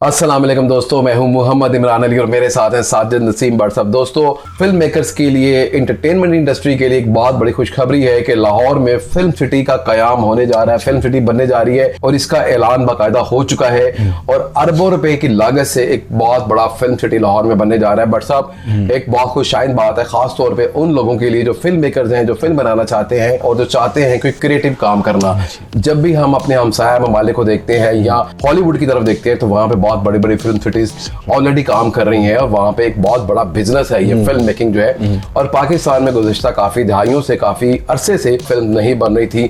अस्सलाम वालेकुम दोस्तों, मैं हूं मोहम्मद इमरान अली और मेरे साथ हैं साजिद नसीम भट्ट साहब। दोस्तों, फिल्म मेकर्स के लिए, एंटरटेनमेंट इंडस्ट्री के लिए एक बहुत बड़ी खुशखबरी है कि लाहौर में फिल्म सिटी का कयाम होने जा रहा है, फिल्म सिटी बनने जा रही है और इसका ऐलान बाकायदा हो चुका है और अरबों रुपए की लागत से एक बहुत बड़ा फिल्म सिटी लाहौर में बनने जा रहा है। भट्ट साहब, एक बहुत खुशाइन बात है खास तौर पर उन लोगों के लिए जो फिल्म मेकर्स हैं, जो फिल्म बनाना चाहते हैं और जो चाहते हैं कोई क्रिएटिव काम करना। जब भी हम अपने हमसाया ममालिक को देखते हैं या हॉलीवुड की तरफ देखते हैं तो वहां पे बहुत बड़ी बड़ी फिल्म सिटीज ऑलरेडी काम कर रही हैं और वहां पे एक बहुत बड़ा बिजनेस है ये फिल्म मेकिंग जो है। और पाकिस्तान में गुज़िश्ता काफी दहाइयों से, काफी अरसे से फिल्म नहीं बन रही थी।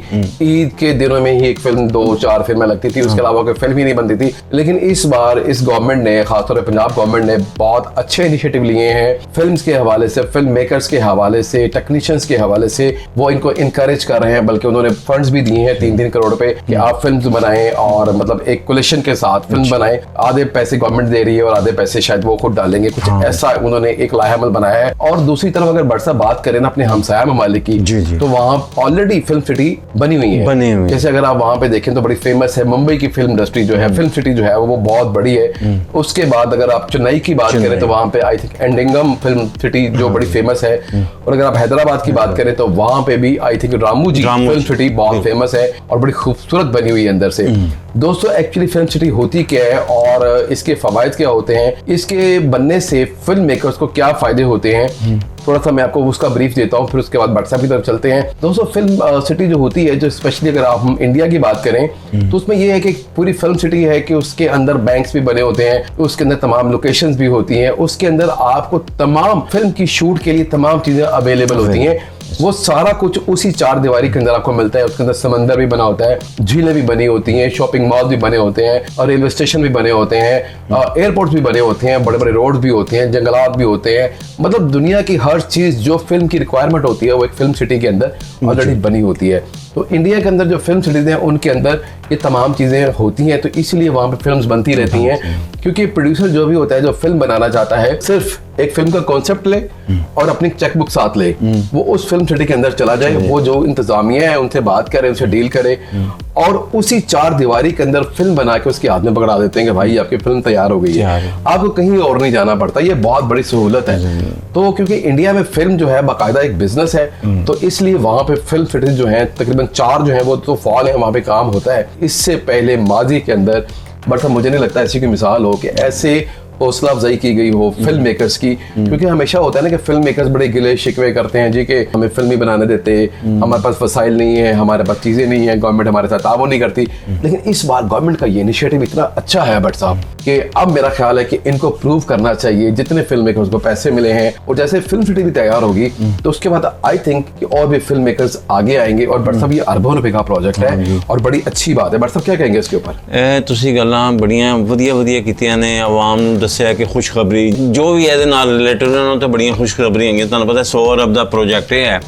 ईद के दिनों में ही एक फिल्म, 2-4 फिल्में लगती थी, उसके अलावा कोई फिल्म ही नहीं बनती थी। लेकिन इस बार इस गवर्नमेंट ने, खासतौर पर पंजाब गवर्नमेंट ने बहुत अच्छे इनिशिएटिव लिए हैं फिल्म के हवाले से, फिल्म मेकर्स के हवाले से, टेक्नीशियंस के हवाले से। वो इनको इनकरेज कर रहे हैं, बल्कि उन्होंने फंड्स भी दिए हैं 3-3 करोड़ रुपए कि आप फिल्म बनाएं और मतलब एक कोलेक्शन के साथ फिल्म बनाएं। आधे पैसे गवर्नमेंट दे रही है और आधे पैसे शायद वो खुद डालेंगे, कुछ ऐसा उन्होंने एक लाहेमल बनाया है। और दूसरी तरफ अगर बरसा बात करें ना अपने हमसाया ममालिक की, तो वहाँ ऑलरेडी फिल्म सिटी बनी हुई है। जैसे अगर आप वहाँ पे देखें तो बड़ी फेमस है मुंबई की फिल्म इंडस्ट्री जो है, फिल्म सिटी जो है वो बहुत बड़ी है। उसके बाद अगर आप चेन्नई की बात करें तो वहाँ पे आई थिंक एंडिंगम फिल्म सिटी जो बड़ी फेमस है। और अगर आप हैदराबाद की बात करें तो वहाँ पे भी I think Ramoji film city बहुत फेमस है और बड़ी खूबसूरत बनी हुई है अंदर से। दोस्तों, एक्चुअली फिल्म सिटी होती क्या है और इसके फवायद क्या होते हैं, इसके बनने से फिल्म मेकर्स को क्या फायदे होते हैं, थोड़ा सा मैं आपको उसका ब्रीफ देता हूँ, फिर उसके बाद व्हाट्सएप की तरफ चलते हैं। दोस्तों, फिल्म सिटी जो होती है, जो स्पेशली अगर आप हम इंडिया की बात करें तो उसमें ये है कि पूरी फिल्म सिटी है कि उसके अंदर बैंक्स भी बने होते हैं, उसके अंदर तमाम लोकेशंस भी होती हैं, उसके अंदर आपको तमाम फिल्म की शूट के लिए तमाम चीजें अवेलेबल होती हैं। वो सारा कुछ उसी 4 दीवारी के अंदर आपको मिलता है। उसके अंदर समंदर भी बना होता है, झीलें भी बनी होती हैं, शॉपिंग मॉल भी बने होते हैं और रेलवे स्टेशन भी बने होते हैं, एयरपोर्ट्स भी बने होते हैं, बड़े बड़े रोड भी होते हैं, जंगलात भी होते हैं। मतलब दुनिया की हर चीज जो फिल्म की रिक्वायरमेंट होती है वो एक फिल्म सिटी के अंदर ऑलरेडी बनी होती है। तो इंडिया के अंदर जो फिल्म सिटीज हैं उनके अंदर ये तमाम चीजें होती हैं, तो इसलिए वहां पे फिल्म्स बनती रहती हैं। क्योंकि प्रोड्यूसर जो भी होता है, जो फिल्म बनाना चाहता है, सिर्फ एक फिल्म का कॉन्सेप्ट ले और अपनी चेकबुक साथ ले, वो उस फिल्म सिटी के अंदर चला जाए, वो जो इंतजामिया है उनसे बात करे, उनसे डील करे और उसी 4 दीवारी के अंदर फिल्म बना के उसके हाथ में पकड़ा देते हैं कि भाई आपकी फिल्म तैयार हो गई है, आपको कहीं और नहीं जाना पड़ता। ये बहुत बड़ी सहूलत है। तो क्योंकि इंडिया में फिल्म जो है बाकायदा एक बिजनेस है, तो इसलिए वहां पे फिल्म सिटीज जो है तकरीबन 4 जो है वो तो फॉल है, वहां पे काम होता है। इससे पहले माजी के अंदर बट मुझे नहीं लगता ऐसी कोई मिसाल हो कि ऐसे हौसला अफजाई की गई हो फिल्म मेकर्स की। क्योंकि हमेशा होता है ना कि फिल्म मेकर्स बड़े गिले शिकवे करते हैं जी कि हमें फिल्म ही बनाने देते, हमारे पास वसाइल नहीं है, हमारे पास चीजें नहीं है, गवर्नमेंट हमारे साथ ताउन नहीं करती। लेकिन इस बार गवर्नमेंट का ये इनिशिएटिव इतना अच्छा है भट्ट साहब कि अब मेरा ख्याल है कि इनको प्रूव करना चाहिए, जितने फिल्म मेकर्स को पैसे मिले हैं और जैसे फिल्म सिटी भी तैयार होगी तो उसके बाद आई थिंक कि और भी फिल्म मेकर्स आगे आएंगे। और भट्ट साहब, ये अरबों रुपए का प्रोजेक्ट है और बड़ी अच्छी बात है। भट्ट साहब, क्या कहेंगे इसके ऊपर? ਤੁਸੀਂ ਗੱਲਾਂ ਬੜੀਆਂ ਵਧੀਆ ਕੀਤੀਆਂ ਨੇ, ਆਵਾਮ ਨੂੰ ਦੱਸਿਆ ਕਿ ਖੁਸ਼ਖਬਰੀ ਜੋ ਵੀ ਇਹਦੇ ਨਾਲ ਰਿਲੇਟਡ ਉਹਨਾਂ ਨੂੰ ਤਾਂ ਬੜੀਆਂ ਖੁਸ਼ਖਬਰੀਆਂ ਹੈਗੀਆਂ। ਤੁਹਾਨੂੰ ਪਤਾ 100 ਅਰਬ ਦਾ ਪ੍ਰੋਜੈਕਟ ਇਹ ਹੈ।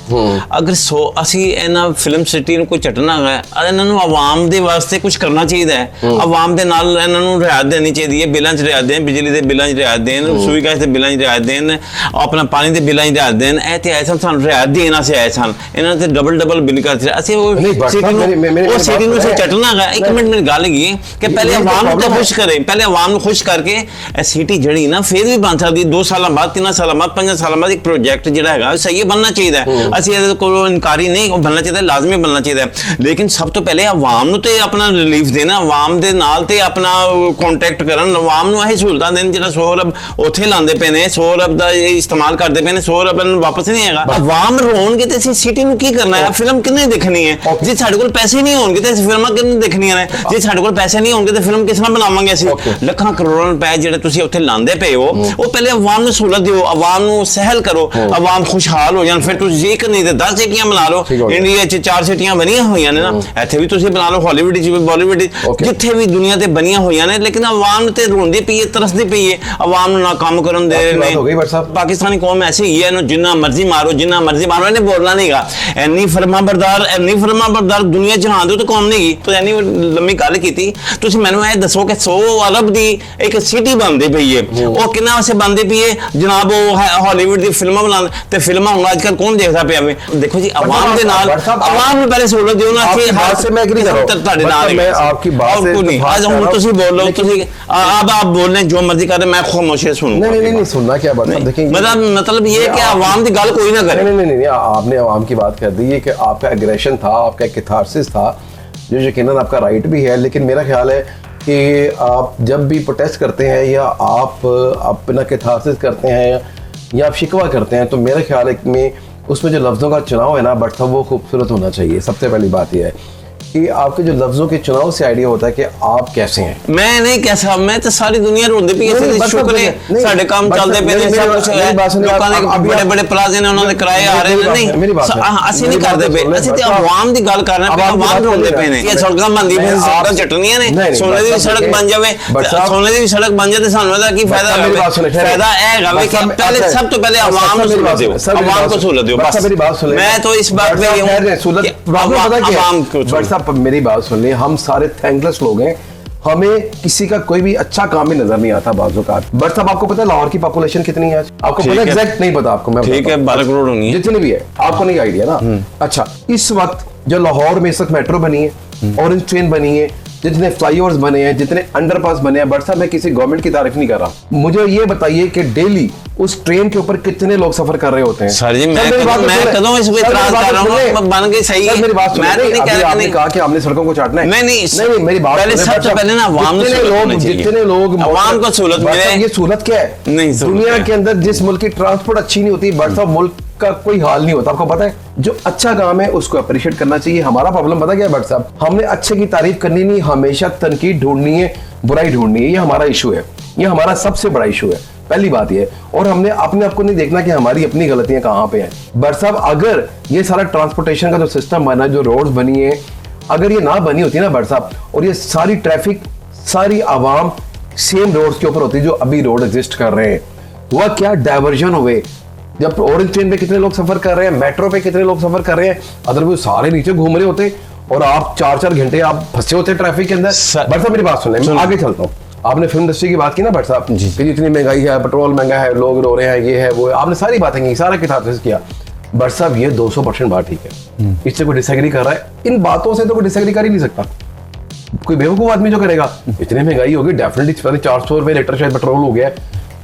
ਅਗਰ ਅਸੀਂ ਇਹਨਾਂ ਫਿਲਮ ਸਿਟੀ ਨੂੰ ਕੋਈ ਚੱਟਣਾ ਹੈ, ਇਹਨਾਂ ਨੂੰ ਆਵਾਮ ਦੇ ਵਾਸਤੇ ਕੁਝ ਕਰਨਾ ਚਾਹੀਦਾ ਹੈ। ਆਵਾਮ ਦੇ ਨਾਲ ਇਹਨਾਂ ਨੂੰ ਰਿਆਇਤ ਦੇਣੀ ਚਾਹੀਦੀ ਹੈ, ਬਿੱਲਾਂ 'ਚ ਰਿਆਇਤ ਦੇਣ, ਬਿਜਲੀ ਦੇ ਬਿੱਲਾਂ 'ਚ ਰਿਆਇਤ ਦੇਣ, ਰਸੋਈ ਗੈਸ ਦੇ ਬਿੱਲਾਂ 'ਚ ਰਿਆਇਤ ਦੇਣ, ਆਪਣਾ ਪਾਣੀ ਦੇ ਬਿੱਲਾਂ 'ਚ ਰਿਆਇਤ ਦੇਣ। ਇਹ ਤੇ ਆਏ ਸਨ, ਸਾਨੂੰ ਰਿਆਇਤ ਦੇਣ ਵਾਸਤੇ ਆਏ ਸਨ, ਇਹਨਾਂ ਤੇ ਡਬਲ ਬਿੱਲ ਕਰਦੇ ਅਸੀਂ ਉਹ ਸਿਟੀ ਨੂੰ ਚੱਟਣਾ ਹੈ। ਇੱਕ ਮਿੰਟ ਮੇਰੀ ਗੱਲ ਹੈਗੀ ਕਿ ਪਹਿਲੇ ਆਵਾਮ ਨੂੰ ਤਾਂ ਖੁਸ਼ ਕਰੇ, ਪਹਿਲੇ ਆਵਾਮ ਨੂੰ ਖੁਸ਼ ਕਰਕੇ ਇਹ ਸਿਟੀ ਜਿਹੜੀ ਨਾ ਫਿਰ ਵੀ ਬਣ ਸਕਦੀ 2 ਸਾਲਾਂ ਬਾਅਦ, 3 ਸਾਲਾਂ ਬਾਅਦ, 5 ਸਾਲਾਂ ਬਾਅਦ। ਇੱਕ ਪ੍ਰੋਜੈਕਟ ਜਿਹੜਾ ਹੈਗਾ ਸਹੀ ਬਣਨਾ ਚਾਹੀਦਾ ਹੈ, ਅਸੀਂ ਇਹਦੇ ਕੋਲੋਂ ਇਨਕਾਰੀ ਨਹੀਂ, ਉਹ ਬਣਨਾ ਚਾਹੀਦਾ, ਲਾਜ਼ਮੀ ਬਣਨਾ ਚਾਹੀਦਾ। ਲੇਕਿਨ ਸਭ ਤੋਂ ਪਹਿਲੇ ਆਵਾਮ ਨੂੰ ਤੇ ਆਪਣਾ ਰਿਲੀਫ ਦੇਣਾ, ਆਵਾਮ ਦੇ ਨਾਲ ਤੇ ਆਪਣਾ ਕੰਟੈਕਟ ਕਰਨ, ਆਵਾਮ ਨੂੰ ਇਹ ਸਹੂਲਤਾਂ ਦੇਣ। ਜਿਹੜਾ 100 ਅਰਬ ਉੱਥੇ ਲਾਉਂਦੇ ਪਏ ਨੇ, 100 ਅਰਬ ਦਾ ਇਸਤੇਮਾਲ ਕਰਦੇ ਪਏ ਨੇ, 100 ਅਰਬ ਨੂੰ ਵਾਪਸ ਨਹੀਂ ਹੈਗਾ। ਆਵਾਮ ਰੋਣਗੇ ਤੇ ਅਸੀਂ ਸਿਟੀ ਨੂੰ ਕੀ ਕਰਨਾ ਹੈ? ਫਿਲਮ ਕਿੰਨੇ ਦੇਖਣੀ ਹੈ? ਜੇ ਸਾਡੇ ਕੋਲ ਪੈਸੇ ਨਹੀਂ ਹੋਣਗੇ ਤੇ ਅਸੀਂ ਫਿਲਮਾਂ ਕਿੰਨੇ ਦੇਖਣੀਆਂ ਨੇ? ਜੇ ਸਾਡੇ ਕੋਲ ਪੈਸੇ ਨਹੀਂ ਹੋਣਗੇ ਤੇ ਫਿਲਮ ਕਿਸ ਤਰ੍ਹਾਂ ਬਣਾਵਾਂਗੇ ਅਸੀਂ? ਲੱਖਾਂ ਕਰੋੜਾਂ ਰੁਪਏ ਜਿਹੜੇ ਤੁਸੀਂ ਉੱਥੇ ਲਾਉਂਦੇ ਪਏ ਹੋ, ਉਹ ਪਹਿਲੇ ਆਵਾਮ ਨੂੰ ਸਹੂਲਤ ਦਿਓ, ਆਵਾਮ ਨੂੰ ਸਹਿਲ ਕਰੋ, ਆਵਾਮ ਖੁਸ਼ਹਾਲ ਹੋ ਜਾਣ। ਫਿਰ ਤੁਸੀਂ ਇੱਕ ਨਹੀਂ ਤੇ 10 ਸਿਟੀਆਂ ਬਣਾ ਲਓ। ਇੰਡੀਆ 'ਚ 4 ਸਿਟੀਆਂ ਬਣੀਆਂ ਹੋਈਆਂ ਨੇ ਨਾ, ਇੱਥੇ ਵੀ ਤੁਸੀਂ ਬਣਾ ਲਓ, ਹਾਲੀਵੁੱਡ 'ਚ ਵੀ, ਬਾਲੀਵੁੱਡ 'ਚ, ਜਿੱਥੇ ਵੀ ਦੁਨੀਆ ਤੇ ਬਣੀਆਂ ਹੋਈਆਂ ਨੇ। ਲੇਕਿਨ ਆਵਾਮ ਤੇ ਰੋਂਦੀ ਪਈ ਹੈ, ਤਰਸਦੀ ਪਈ ਹੈ, ਆਵਾਮ ਨੂੰ ਨਾ ਕੰਮ ਕਰਨ ਦੇ ਰਹੇ ਨੇ। ਪਾਕਿਸਤਾਨੀ ਕੌਮ ਐਸੀ ਹੀ ਹੈ, ਇਹਨੂੰ ਜਿੰਨਾ ਮਰਜ਼ੀ ਮਾਰੋ, ਜਿੰਨਾ ਮਰਜ਼ੀ ਮਾਰੋ, ਇਹਨੇ ਬੋਲਣਾ ਨਹੀਂਗਾ। ਇੰਨੀ ਫਰਮਾਬਰਦਾਰ ਦੁਨੀਆ ਜਹਾਨ ਦੇ ਤਾਂ ਕੌਮ ਨਹੀਂ ਗਈ। तो ਇੰਨੀ ਲੰਮੀ ਗੱਲ ਕੀਤੀ। ਤੁਸੀਂ ਮੈਨੂੰ ਇਹ ਦੱਸੋ ਕਿ 100 ਅਰਬ ਦੀ ਇੱਕ ਸਿਟੀ ਬਣਦੀ बनती पई है वो किन्ना वास्ते बनती पई है जनाब वो हॉलीवुड दी फिल्मां बनाने ते फिल्मां हुण आजकल कौन देखदा पिया वे देखो जी अवाम दे नाल अवाम नूं पहले सहूलत दिओ ना कि बात से मैं एग्री कर रहा हूं मैं आपकी बात से नहीं आज हुण तुसीं बोलो तुसीं अब आप बोल रहे जो मर्जी कर रहे मैं खामोशी सुनूंगा नहीं सुनना क्या बात है देखिए मतलब ये कि अवाम दी गल कोई ना करे नहीं आपने अवाम की बात कर दी है कि आपका एग्रेशन था आपका कैथारसिस था जो यकीनन आपका राइट भी है लेकिन मेरा ख्याल है कि आप जब भी प्रोटेस्ट करते हैं या आप अपना कैथारसिस करते हैं या आप शिकवा करते हैं तो मेरे ख्याल में उसमें जो लफ्ज़ों का चुनाव है ना बट सब वो खूबसूरत होना चाहिए। सबसे पहली बात यह है कि आपके जो लफ्जों के चुनाव से आइडिया होता है कि आप कैसे हैं। मैं नहीं कैसा मैं तो सारी दुनिया रोंदी पई है शुक्र है साडे काम चलदे पे ने सब कुछ है लोकां ने बड़े बड़े प्लाजे ने उन्होंने किराए आ रहे ने नहीं ਅਸੀਂ नहीं करदे पे ਅਸੀਂ ਤੇ आवाम ਦੀ ਗੱਲ ਕਰ ਰਹੇ ਹਾਂ आवाम रोंदे पे ने ये सड़ਕਾਂ बनदी पे सड़ਕਾਂ चटनियां ने सोने ਦੀ सड़क बन जावे सोने ਦੀ सड़क बन जाए ਤੇ ਸਾਨੂੰ ਇਹਦਾ ਕੀ फायदा है वे कि पहले सब तो पहले आवाम को सहूलत दियो आवाम को सहूलत दियो बस मेरी बात सुन मैं तो इस बात पे आवाम को मेरी बात सुन ली हम सारे थैंकलेस लोग हैं हमें किसी का कोई भी अच्छा काम ही नजर नहीं आता बाजू का बट साहब आपको पता है लाहौर की पॉपुलेशन कितनी है आज आपको पता एग्जैक्ट नहीं पता आपको मैं ठीक है 12 करोड़ होंगी जितनी भी है आपको नहीं आइडिया ना। अच्छा इस वक्त जो लाहौर में इस वक्त मेट्रो बनी है ऑरेंज ट्रेन बनी है जितने फ्लाईओवर्स बने हैं जितने अंडरपास बने हैं बट साहब मैं किसी गवर्नमेंट की तारीफ नहीं कर रहा मुझे ये बताइए कि डेली उस ट्रेन के ऊपर कितने लोग सफर कर रहे होते हैं। सर जी मैं कदों इस पे इतराज कर रहा हूं बन गई सही है मेरी बात मैं तो नहीं कह रहा नहीं कहा कि हमने सड़कों को चाटना है नहीं मेरी बात पहले सबसे पहले ना आवाम जितने लोग आवाम को सहूलत मिले ये सहूलत क्या है नहीं दुनिया के अंदर जिस मुल्क की ट्रांसपोर्ट अच्छी नहीं होती बट साहब मुल्क का कोई हाल नहीं होता। आपको पता है जो अच्छा काम है उसको अप्रिशिएट करना चाहिए। हमारा प्रॉब्लम पता क्या है बट साहब हमने अच्छे की तारीफ करनी नहीं हमेशा तनकीद ढूंढनी है बुराई ढूंढनी है ये हमारा इशू है ये हमारा सबसे बड़ा इशू है पहली बात ये और हमने अपने आप को नहीं देखना कि हमारी अपनी गलतियां कहां पे हैं। बट साहब अगर ये सारा ट्रांसपोर्टेशन का जो सिस्टम बना जो रोड्स बनी है अगर ये ना बनी होती ना बट साहब और ये सारी ट्रैफिक सारी आवाम सेम रोड्स के ऊपर होती जो अभी रोड एग्जिस्ट कर रहे हैं हुआ क्या डायवर्जन हुए जब ऑरेंज ट्रेन पे कितने लोग सफर कर रहे हैं मेट्रो पे कितने लोग सफर कर रहे हैं अदर वो सारे नीचे घूम रहे होते और आप 4-4 घंटे आप फंसे होते ट्रैफिक के अंदर। बट साहब मेरी बात सुन ले आगे चलता हूँ आपने फिल्म इंडस्ट्री की बात की ना बट साहब कि इतनी महंगाई है पेट्रोल महंगा है लोग रो रहे हैं ये है वो आपने सारी बातें की सारा किताब से किया बट साहब ये 200% बात ठीक है इससे कोई डिसएग्री कर रहा है इन बातों से तो कोई डिसएग्री कर ही नहीं सकता कोई बेवकूफ आदमी जो करेगा इतनी महंगाई होगी डेफिनेटली 400 रुपए लीटर शायद पेट्रोल हो गया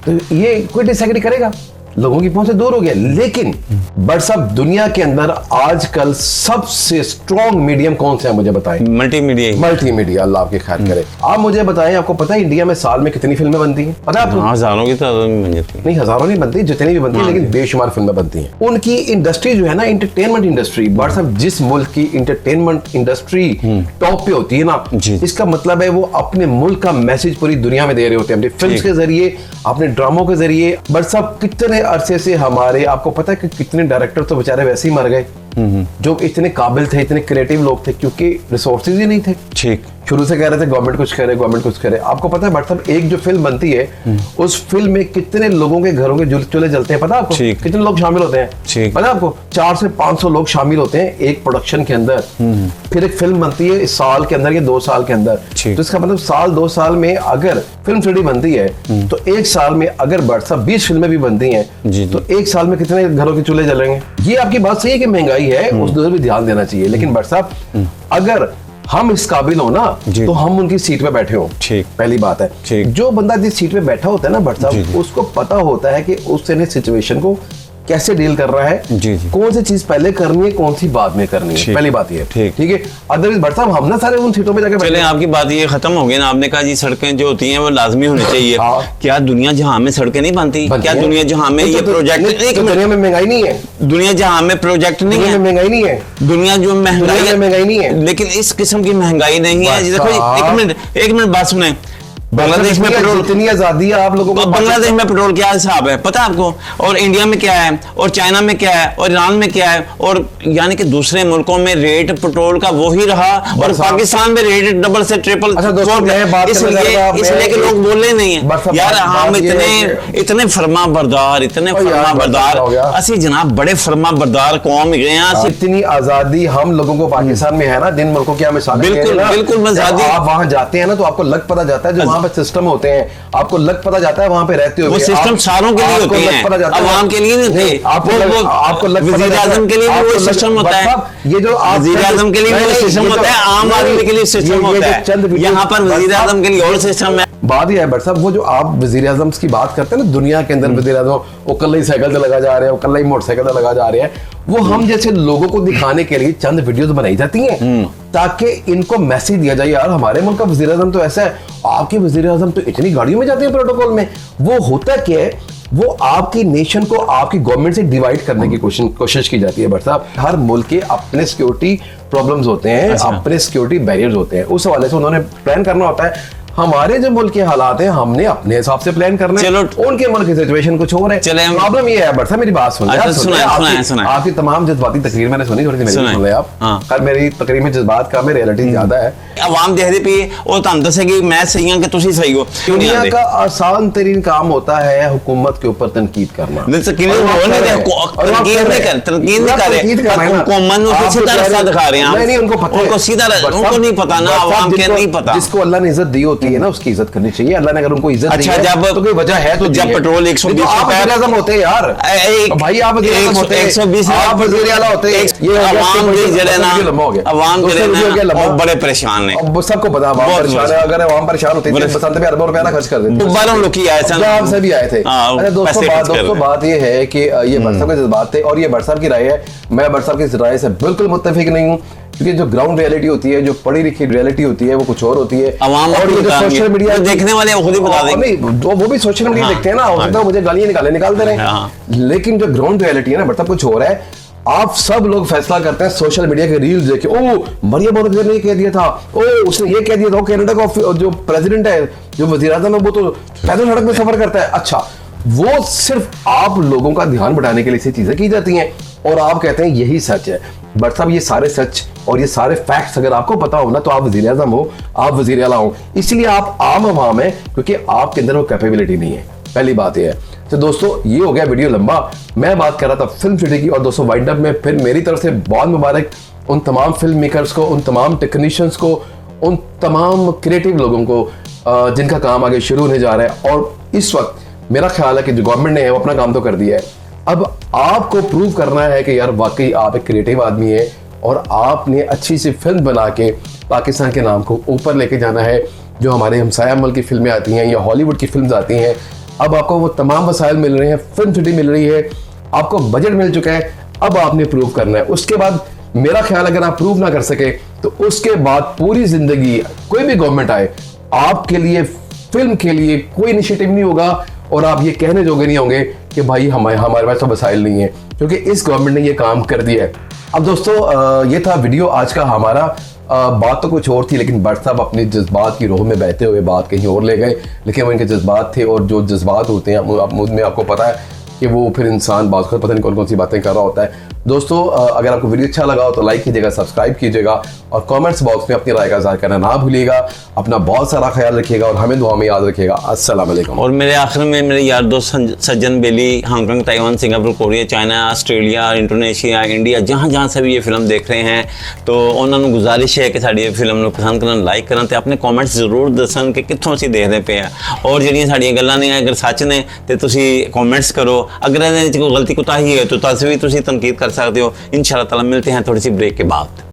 तो ये कोई डिसएग्री करेगा लोगों की पहुंच से दूर हो गया। लेकिन बट साहब दुनिया के अंदर आजकल सबसे स्ट्रॉन्ग मीडियम कौन सा है मुझे बताएं। मल्टीमीडिया अल्लाह आपकी खैर करे। आप मुझे बताएं आपको पता है इंडिया में साल में कितनी फिल्में बनती हैं पता है आपको? हजारों की तादाद में बन जाती है। नहीं हजारों नहीं बनती जितनी भी बनती है लेकिन बेशुमार फिल्में बनती हैं। उनकी इंडस्ट्री जो है ना एंटरटेनमेंट इंडस्ट्री बट साहब जिस मुल्क की एंटरटेनमेंट इंडस्ट्री टॉप पे होती है ना इसका मतलब है वो अपने मुल्क का मैसेज पूरी दुनिया में दे रहे होते हैं अपनी फिल्म के जरिए अपने ड्रामों के जरिए। बट साहब कितने अरसे से हमारे आपको पता है कि कितने डायरेक्टर तो बेचारे वैसे ही मर गए जो इतने काबिल थे इतने क्रिएटिव लोग थे क्योंकि रिसोर्सेज ही नहीं थे। ठीक शुरू से कह रहे थे गवर्नमेंट कुछ करे आपको पता है बट साहब एक जो फिल्म बनती है उस फिल्म में कितने लोगों के घरों के चूल्हे जलते हैं पता है आपको? कितने लोग शामिल होते हैं पता है आपको? 400 से 500 लोग शामिल होते हैं एक प्रोडक्शन के अंदर। फिर एक फिल्म बनती है इस साल के अंदर या 2 साल के अंदर तो इसका मतलब साल 2 साल में अगर फिल्म स्टडी बनती है तो एक साल में अगर बट साहब 20 फिल्में भी बनती हैं तो एक साल में कितने घरों के चूल्हे जलेंगे। ये आपकी बात सही है कि महंगाई है उस पर भी ध्यान देना चाहिए लेकिन बट साहब अगर हम इस काबिल हो ना तो हम उनकी सीट पे बैठे हो। पहली बात है जो बंदा जिस सीट पे बैठा होता है ना बट साहब उसको पता होता है कि उसने सिचुएशन को कैसे डील कर रहा है कौन सी चीज पहले करनी है कौन सी बाद में करनी है पहली बात ये ठीक है। अदरवाइज बट साहब हम ना सारे उन सीटों पे जाके चले आपकी बात ये खत्म हो गई ना आपने कहा जी सड़कें जो होती हैं वो लाजमी होनी चाहिए। क्या दुनिया जहां में सड़कें नहीं बनती? क्या दुनिया जहां में ये प्रोजेक्ट दुनिया में महंगाई नहीं है दुनिया जहां में प्रोजेक्ट नहीं है महंगाई नहीं है दुनिया जो महंगाई नहीं है लेकिन इस किस्म की महंगाई नहीं है। देखो एक मिनट बात सुने बांग्लादेश में पेट्रोल इतनी आजादी है आप लोगों को बांग्लादेश में पेट्रोल क्या हिसाब है पता है आपको? और इंडिया में क्या है और चाइना में क्या है और ईरान में क्या है और यानी कि दूसरे मुल्कों में रेट पेट्रोल का वही रहा और पाकिस्तान में रेट डबल से ट्रिपल इसलिए कि लोग बोले नहीं है यार हम इतने फरमा बरदार असि जनाब बड़े फरमा बरदार कौम गए हैं। इतनी आजादी हम लोगों को पाकिस्तान में है ना जिन मुल्कों की मिसाल बिल्कुल आजादी आप वहां जाते हैं ना तो आपको लग पता जाता है जो पे सिस्टम होते हैं, आपको लग पता जाता है वहां पे रहते हुए। वो सिस्टम सारों के लिए होते हैं, अवाम के लिए नहीं होते। आपको वज़ीर आज़म के लिए भी वो सिस्टम होता है, ये जो वज़ीर आज़म के लिए भी सिस्टम होता है, आम आदमी के लिए सिस्टम होता है। यहाँ पर वज़ीर आज़म के लिए और सिस्टम है। बात यह है बट साहब, वो जो आप वज़ीर आज़म की बात करते हैं ना, दुनिया के अंदर वज़ीर आज़म वो कल ही साइकिल से लगा जा रहे हैं, वो कल ही मोटरसाइकिल से लगा जा रहे हैं, वो हम जैसे लोगों को दिखाने के लिए चंद वीडियोस बनाई जाती हैं ताकि इनको मैसेज दिया जाए, यार हमारे मुल्क का वज़ीर आज़म तो ऐसा है, आपके वज़ीर आज़म तो इतनी गाड़ियों में जाते हैं प्रोटोकॉल में। वो होता क्या है, वो आपकी नेशन को आपकी गवर्नमेंट से डिवाइड करने की कोशिश की जाती है। बट साहब, हर मुल्क के अपने सिक्योरिटी प्रॉब्लम्स होते हैं, अपने सिक्योरिटी बैरियर्स होते हैं, उस हवाले से उन्होंने प्लान करना होता है। हमारे जो मुल्क के हालात हैं, हमने अपने हिसाब से प्लान करना है, उनके मुल्क की सिचुएशन कुछ और है। प्रॉब्लम ये है बट साहब, मेरी बात सुनिए, आपकी तमाम जज्बाती तकरीर मैंने सुनी, थोड़ी सी मेरी सुन ले आप। कल मेरी तकरीर में जज्बात का में रियलिटी ज्यादा है। आवाम देखती पई है और तुम दसेगी मैं सही हूं कि तुसी सही हो। दुनिया का आसान तरीन काम होता है हुकूमत के ऊपर तनकीद करना। जिसको अल्लाह ने इज्जत दी होती है ना, उसकी इज्जत करनी चाहिए। अल्लाह ने अगर उनको इज्जत दी है तो कोई वजह है, तो जब पेट्रोल 120 आज़म होते हैं यार, भाई आप 120 आप वज़ीर आला होते हैं, ये अवाम बड़े परेशान है, सबको पता है परेशान है। अगर आवाम परेशान होती है बसंत में अरबों रुपया ना खर्च कर देते, पंजाब से भी आए थे। अरे दोस्तों बात ये है कि ये भट्ट साहब के जज्बात थे और ये भट्ट साहब की राय है। मैं भट्ट साहब की राय से बिल्कुल मुत्तफिक नहीं हूँ, क्योंकि जो ग्राउंड रियलिटी होती है, जो पढ़ी लिखी रियलिटी होती है, वो कुछ और होती है। और ये जो सोशल मीडिया देखने वाले खुद ही बता देंगे, वो भी सोशल मीडिया देखते हैं ना, हो सकता है मुझे गालियां निकालते रहे, लेकिन जो ग्राउंड रियलिटी है ना बट कुछ और है। आप सब लोग फैसला करते हैं सोशल मीडिया के रील्स देखे, ओ मरियम नवाज ने ये कह दिया था, ओ उसने ये कह दिया था, कनाडा का जो प्रेसिडेंट है, जो वज़ीर आज़म है, वो तो पैदल सड़क में सफर करता है। अच्छा, वो सिर्फ आप लोगों का ध्यान बढ़ाने के लिए से चीजें की जाती हैं और आप कहते हैं यही सच है। बट साहब, ये सारे सच और ये सारे फैक्ट्स अगर आपको पता हो ना, तो आप वज़ीर आज़म हो, आप वज़ीर आला हो, इसलिए आप आम अवाम है, क्योंकि आपके अंदर वो कैपेबिलिटी नहीं है। पहली बात ये है। तो दोस्तों, ये हो गया वीडियो लंबा, मैं बात कर रहा था फिल्म सिटी की। और दोस्तों, वाइंड अप में फिर मेरी तरफ से बहुत मुबारक उन तमाम फिल्म मेकर्स को, उन तमाम टेक्नीशियंस को, उन तमाम क्रिएटिव लोगों को जिनका काम आगे शुरू होने जा रहा है। और इस वक्त मेरा ख्याल है कि जो गवर्नमेंट ने वो अपना काम तो कर दिया है, अब आपको प्रूव करना है कि यार वाकई आप एक क्रिएटिव आदमी है और आपने अच्छी सी फिल्म बना के पाकिस्तान के नाम को ऊपर लेके जाना है। जो हमारे हमसाया मुल्क की फिल्में आती हैं या हॉलीवुड की फिल्म आती हैं, अब आपको वो तमाम वसाइल मिल रहे हैं, फिल्म सिटी मिल रही है, आपको बजट मिल चुका है, अब आपने प्रूव करना है। उसके बाद मेरा ख्याल, अगर आप प्रूव ना कर सके तो उसके बाद पूरी जिंदगी कोई भी गवर्नमेंट आए, आपके लिए फिल्म के लिए कोई इनिशिएटिव नहीं होगा और आप ये कहने जोगे नहीं होंगे कि भाई हमारे पास तो वसाइल नहीं है, क्योंकि इस गवर्नमेंट ने ये काम कर दिया है। अब दोस्तों, ये था वीडियो आज का हमारा। बात तो कुछ और थी, लेकिन भट्ट साहब अपने जज्बात की रोह में बहते हुए बात कहीं और ले गए, लेकिन वो इनके जज्बात थे और जो जज्बात होते हैं मुझ में आपको पता है कि वो फिर इंसान बात कर पता नहीं कौन कौन सी बातें कर रहा होता है। दोस्तों, अगर आपको वीडियो अच्छा लगा हो तो लाइक कीजिएगा, सब्सक्राइब कीजिएगा और कमेंट्स बॉक्स में अपनी राय का इज़हार करना ना भूलिएगा। अपना बहुत सारा ख्याल रखिएगा और हमें दुआ में याद रखिएगा। अस्सलाम वालेकुम। और मेरे आखिर में मेरे यार दोस्त सज्जन बेली Hong Kong, Taiwan, Singapore, Korea, China, Australia, Indonesia, India, जहाँ से भी ये फिल्म देख रहे हैं, तो उन्होंने गुजारिश है कि साड़ी फिल्म ਨੂੰ पसंद करना, लाइक करना ਤੇ ਆਪਣੇ कमेंट्स ਜ਼ਰੂਰ ਦੱਸਣ ਕਿ ਕਿੱਥੋਂ ਅਸੀਂ ਦੇਖਦੇ ਪਏ ਆ। और ਜਿਹੜੀਆਂ ਸਾਡੀਆਂ ਗੱਲਾਂ ਨੇ ਅਗਰ ਸੱਚ ਨੇ ਤੇ ਤੁਸੀਂ कमेंट्स करो, अगर ਇਹਦੇ ਵਿੱਚ ਕੋਈ ਗਲਤੀ ਕੁਤਾਹੀ ਹੈ तो भी ਤੁਸੀਂ तनकीद कर सकते हो। इंशाल्लाह ताला मिलते हैं थोड़ी सी ब्रेक के बाद।